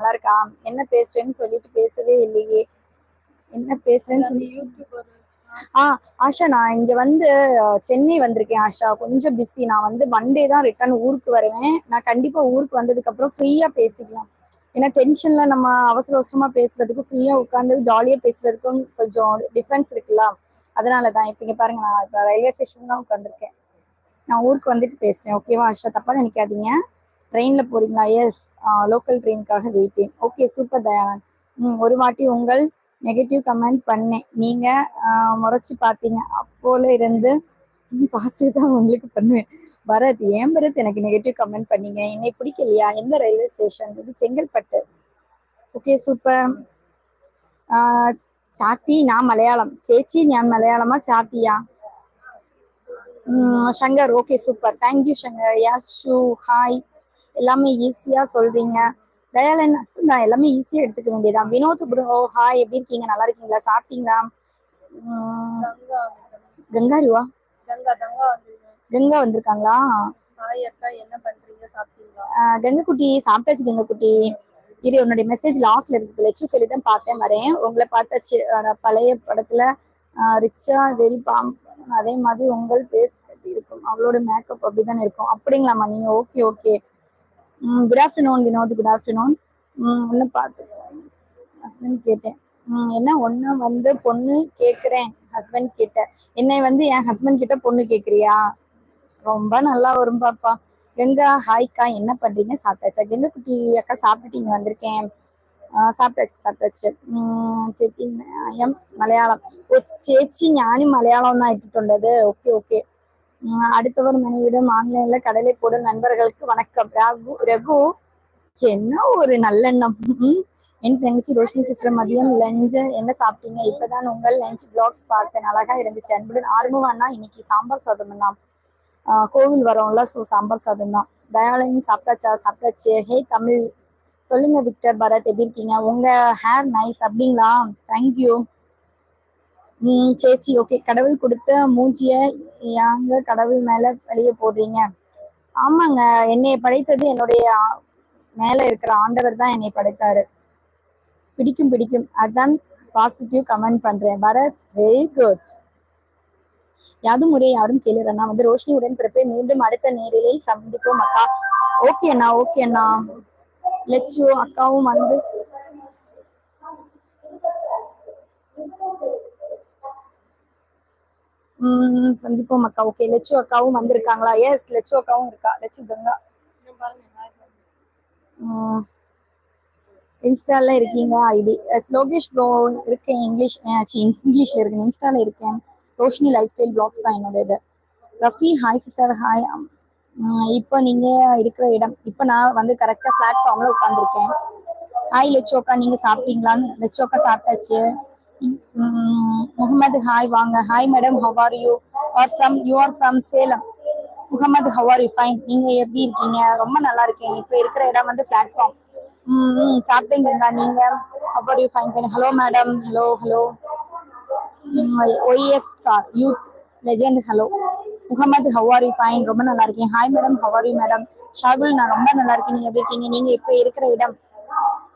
நல்லா இருக்கா? என்ன பேசுறேன்னு சொல்லிட்டு பேசவே இல்லையே. என்ன பேசுறேன்னு சொல்லி ஆஷா, நான் இங்க வந்து சென்னை வந்திருக்கேன் ஆஷா. கொஞ்சம் பிஸி. நான் வந்து மண்டே தான் ரிட்டர்ன் ஊருக்கு வருவேன். நான் கண்டிப்பா ஊருக்கு வந்ததுக்கு அப்புறம் ஃப்ரீயா பேசிக்கலாம். ஏன்னா டென்ஷன்ல நம்ம அவசர அவசரமா பேசுறதுக்கும் ஃப்ரீயா உட்காந்து ஜாலியா பேசுறதுக்கும் கொஞ்சம் டிஃபரன்ஸ் இருக்குல்ல. அதனாலதான் இப்ப இங்க பாருங்க, நான் இப்ப ரயில்வே ஸ்டேஷன் தான் உட்காந்துருக்கேன். நான் ஊருக்கு வந்துட்டு பேசுறேன். ஓகேவா ஆஷா? தப்பா நினைக்காதீங்க. ட்ரெயின்ல போறீங்களா? எஸ், லோக்கல் ட்ரெயினுக்காக வெயிட்டிங். Okay, super Dayanand. ஒரு வாட்டி உங்கள் நெகட்டிவ் கமெண்ட் பண்ணேன், நீங்க முறைச்சு பார்த்தீங்க. அப்போல இருந்து பாசிட்டிவ் தான் உங்களுக்கு பண்ணுவேன். பரத், ஏன் பரத் எனக்கு நெகட்டிவ் கமெண்ட் பண்ணீங்க? என்னை பிடிக்கலையா? எந்த ரயில்வே ஸ்டேஷன்? இது செங்கல்பட்டு. Okay, super. சாத்தி, நான் மலையாளம். சேச்சி, நான் மலையாளமா? சாத்தியா? Shankar, okay super. Thank you Shankar. Yashu, hi. எல்லாமே ஈஸியா சொல்றீங்க. தயாலன், நான் எல்லாமே ஈஸியா எடுத்துக்க வேண்டியதான். வினோத் ப்ரோ, ஹாய், எப்படி இருக்கீங்க? நல்லா இருக்கீங்களா? சாப்பிட்டீங்களா? கங்காருவா? கங்கா வந்திருக்காங்களா? என்ன பண்றீங்க? சாப்பிட்டீங்களா? கங்கை குட்டி, சாப்பிட்டாச்சு கங்கை குட்டி. இது உன்னுடைய மெசேஜ் லாஸ்ட்ல இருக்கு. லட்சு சொல்லிதான் பார்த்தேன், வரேன். உங்களை பார்த்தாச்சு. பழைய படத்துல ரிச்சா வெரி பாம், அதே மாதிரி உங்கள் பேஸ் இருக்கும். அவளோட மேக்கப் அப்படித்தானே இருக்கும். அப்படிங்களாமா நீங்க? Okay okay. Good afternoon Vinod, good afternoon. ஒன்னு பார்த்து ஹஸ்பண்ட் கேட்டேன். என்ன ஒன்னு வந்து பொண்ணு கேக்குறேன் ஹஸ்பண்ட் கிட்ட. என்னை வந்து என் ஹஸ்பண்ட் கிட்ட பொண்ணு கேக்குறியா? ரொம்ப நல்லா வரும் பாப்பா. கங்கா, ஹாய்க்கா, என்ன பண்றீங்க? சாப்பிட்டாச்சா? கங்கா குட்டி அக்கா, சாப்பிட்டுட்டீங்க? வந்திருக்கேன். சாப்பிட்டாச்சு சாப்பிட்டாச்சு. ചേച്ചി എം മലയാളം. ചേച്ചി ഞാനും മലയാളം தான் இட்டுள்ளது. Okay okay. அடுத்தவர் மனைவிடம் ஆன்லைன்ல கடலை போடும் நண்பர்களுக்கு வணக்கம். ரகு, என்ன ஒரு நல்லெண்ணம். என் தங்கச்சி ரோஷினி சிஸ்டர், மதியம் லஞ்ச் என்ன சாப்பிட்டீங்க? இப்பதான் உங்கள் லஞ்ச் பிளாக்ஸ் பார்த்தேன், அழகா இருந்துச்சு. அன்புடன் ஆரம்பம்னா இன்னைக்கு சாம்பார் சாதம் தான். கோவில் வரோம்ல, ஸோ சாம்பார் சாதம் தான். தயாலயம், சாப்பிட்டாச்சா? சாப்பிட்டாச்சு. ஹே தமிழ், சொல்லுங்க விக்டர், பரத், எப்படி இருக்கீங்க? உங்க ஹேர் நைஸ். அப்படிங்களா? தேங்க்யூ. சேச்சி, ஓகே. கடவுள் கொடுத்த மூஞ்சிய யாங்க கடவுள் மேல வெளியே போடுறீங்க? ஆமாங்க, என்னை படைத்தது என்னுடைய மேல இருக்கிற ஆண்டவர் தான் என்னை படைத்தாரு. பிடிக்கும் பிடிக்கும், அதான் பாசிட்டிவ் கமெண்ட் பண்றேன். Bharat, very good. யாதும் முறை யாரும் கேளுற. நான் வந்து ரோஷினியுடன் பிறப்பை மீண்டும் அடுத்த நேரிலே சந்திப்போம் அக்கா. ஓகே அண்ணா, ஓகே அண்ணா. லட்சு அக்காவும் வந்து சந்திப்போம் அக்கா. ஓகே, லட்சு அக்காவும் வந்திருக்காங்களா? எஸ், லட்சு அக்காவும் இருக்கா. லட்சு கங்கா. இன்ஸ்டால இருக்கீங்க? ஐடி லோகேஷ் ப்ரோ இருக்கேன். இங்கிலீஷ்ல இருக்கேன். இன்ஸ்டால இருக்கேன். ரோஷினி லைஃப் ஸ்டைல் பிளாக்ஸ் தான் என்னோட இது. Rafi, hi sister. ஹாய். இப்போ நீங்க இருக்கிற இடம், இப்போ நான் வந்து கரெக்டா பிளாட்ஃபார்ம்ல உட்காந்துருக்கேன். ஹாய் லட்சோக்கா, நீங்க சாப்பிட்டீங்களான்னு? லட்சோக்கா, சாப்பிட்டாச்சு. முகமது, ஹாய், வாங்க. Hi madam, how are you? You are from Salem. Mohammed, how are you? Fine. நீங்க எப்படி இருக்கீங்க? ரொம்ப நல்லா இருக்கேன். இப்போ இருக்கிற இடம் வந்து பிளாட்ஃபார்ம். சாப்பிட்டீங்களா நீங்க? How are you? Fine fine. Hello madam. Hello hello. Yes sir youth legend. Hello Mohammed, how are you? Fine, ரொம்ப நல்லா இருக்கேன். Hi madam, how are you madam? Shahul, நான் ரொம்ப நல்லா இருக்கேன். நீங்க எப்படி இருக்கீங்க? நீங்க இப்ப இருக்கிற இடம்?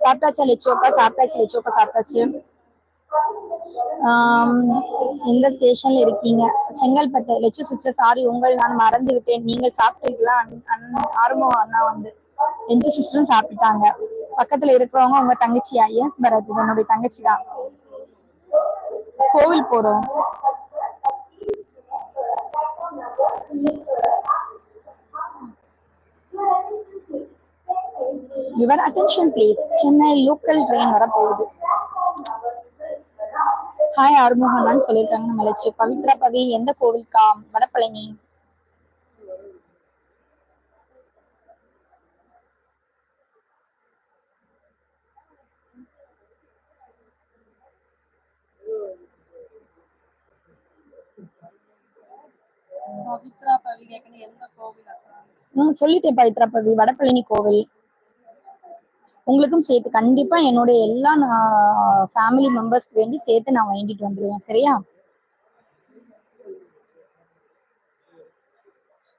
சாப்பிட்டாச்சா லட்சோக்கா? சாப்பிட்டாச்சு லட்சோக்கா, சாப்பிட்டாச்சு. எந்த ஸ்டேஷன்ல இருக்கீங்க? செங்கல்பட்டு. லட்சு சிஸ்டர், சாரி உங்கள் நான் மறந்து விட்டேன். நீங்கள் சாப்பிட்டீங்களா? ஆரம்பம் அண்ணா வந்து லட்சு சிஸ்டரும் சாப்பிட்டாங்க. பக்கத்துல இருக்கிறவங்க உங்க தங்கச்சியா? எஸ் பரத், இது என்னுடைய தங்கச்சி தான். கோவில் போறோம். Your attention please, Chennai local train வர போகுது. ஹாய் ஆறுமுகம்னு சொல்லியிருக்காங்க நம்ம லட்சு. பவித்ரா பவி, எந்த கோவில்கா? வடபழனி. சொல்லிட்டேன் பவித்ரா பவி, வடபழனி கோவில். உங்களுக்கும் சேர்த்து கண்டிப்பா என்னுடைய எல்லா ஃபேமிலி மெம்பர்ஸ்க்கு வேண்டி சேர்த்து நான் வேண்டிட்டு வந்துடுவேன், சரியா?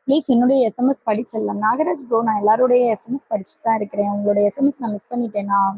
ப்ளீஸ் என்னுடைய எஸ்எம்எஸ் படிச்சிடலாம். நாகராஜ் ப்ரோ, நான் எல்லாருடைய எஸ்எம்எஸ் படிச்சுட்டு தான் இருக்கிறேன். உங்களுடைய எஸ்எம்எஸ் நான் மிஸ் பண்ணிட்டேனா?